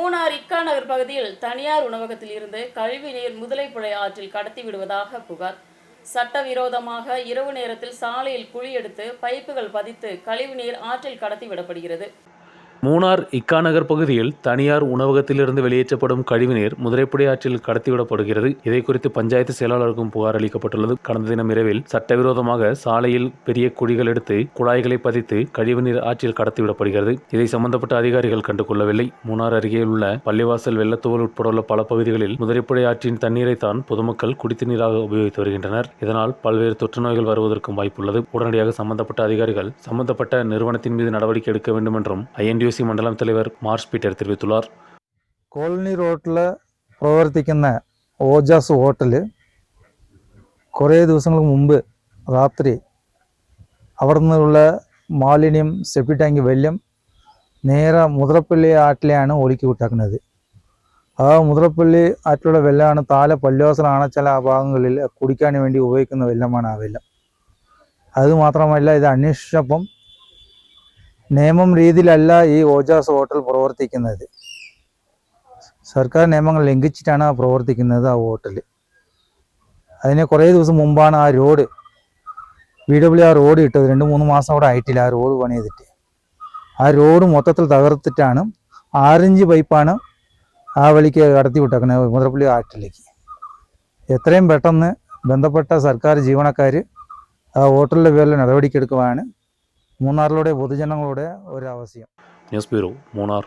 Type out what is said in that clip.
மூணார் இக்கா நகர் பகுதியில் தனியார் உணவகத்தில் இருந்து கழிவுநீர் முதலைப்புழை ஆற்றில் கடத்தி விடுவதாக புகார். சட்டவிரோதமாக இரவு நேரத்தில் சாலையில் குழி எடுத்து பைப்புகள் பதித்து கழிவுநீர் ஆற்றில் கடத்தி விடப்படுகிறது. மூணார் இக்கா நகர் பகுதியில் தனியார் உணவகத்திலிருந்து வெளியேற்றப்படும் கழிவுநீர் முதலைப்புழை ஆற்றில் கடத்திவிடப்படுகிறது. இதை குறித்து பஞ்சாயத்து செயலாளருக்கும் புகார் அளிக்கப்பட்டுள்ளது. கடந்த தினம் இரவில் சட்டவிரோதமாக சாலையில் பெரிய குழிகள் எடுத்து குழாய்களை பதித்து கழிவுநீர் ஆற்றில் கடத்திவிடப்படுகிறது. இதை சம்பந்தப்பட்ட அதிகாரிகள் கண்டுகொள்ளவில்லை. மூணார் அருகே உள்ள பள்ளிவாசல், வெள்ளத்தூவல் உட்பட உள்ள பல பகுதிகளில் முதலைப்புழை ஆற்றின் தண்ணீரைத்தான் பொதுமக்கள் குடித்து நீராக உபயோகித்து வருகின்றனர். இதனால் பல்வேறு தொற்று நோய்கள் வருவதற்கும் வாய்ப்புள்ளது. உடனடியாக சம்பந்தப்பட்ட அதிகாரிகள் சம்பந்தப்பட்ட நிறுவனத்தின் மீது நடவடிக்கை எடுக்க வேண்டும் என்றும் INDOC മണ്ഡലം തലവർ മാർഷ് പീറ്റർ തിരുവത്തുള്ളാർ. കോളനി റോഡിൽ പ്രവർത്തിക്കുന്ന ഓജാസ് ഹോട്ടൽ കുറേ ദിവസങ്ങൾക്ക് മുമ്പ് രാത്രി അവിടെ നിന്നുള്ള മാലിന്യം സെപ്റ്റി ടാങ്ക് വെള്ളം നേരെ മുതിരപ്പള്ളി ആറ്റിലെയാണ് ഒഴുക്കി വിട്ടാക്കുന്നത്. ആ മുതിരപ്പള്ളി ആറ്റിലുള്ള വെള്ളമാണ് താഴെ പള്ളിവാസലാണ് ചില ഭാഗങ്ങളിൽ കുടിക്കാൻ വേണ്ടി ഉപയോഗിക്കുന്ന വെള്ളമാണ് ആ വെള്ളം. അതുമാത്രമല്ല, ഇത് അന്വേഷിച്ചപ്പം നിയമം രീതിയിലല്ല ഈ ഓജാസ് ഹോട്ടൽ പ്രവർത്തിക്കുന്നത്. സർക്കാർ നിയമങ്ങൾ ലംഘിച്ചിട്ടാണ് പ്രവർത്തിക്കുന്നത് ആ ഹോട്ടൽ. അതിന് കുറേ ദിവസം മുമ്പാണ് ആ റോഡ് PWR റോഡ് ഇട്ടത്. 2-3 മാസം അവിടെ ആയിട്ടില്ല ആ റോഡ് പണി ചെയ്തിട്ട്. ആ റോഡ് മൊത്തത്തിൽ തകർത്തിട്ടാണ് 6 ഇഞ്ച് പൈപ്പാണ് ആ വഴിക്ക് കടത്തി വിട്ടേക്കുന്നത് മുതിരപ്പള്ളി ആറ്റിലേക്ക്. എത്രയും പെട്ടെന്ന് ബന്ധപ്പെട്ട സർക്കാർ ജീവനക്കാർ ആ ഹോട്ടലിൻ്റെ പേരിൽ നടപടിക്കെടുക്കുവാണ് മൂന്നാറിലൂടെ പൊതുജനങ്ങളുടെ ഒരു ആവശ്യം. News bureau, Munnar.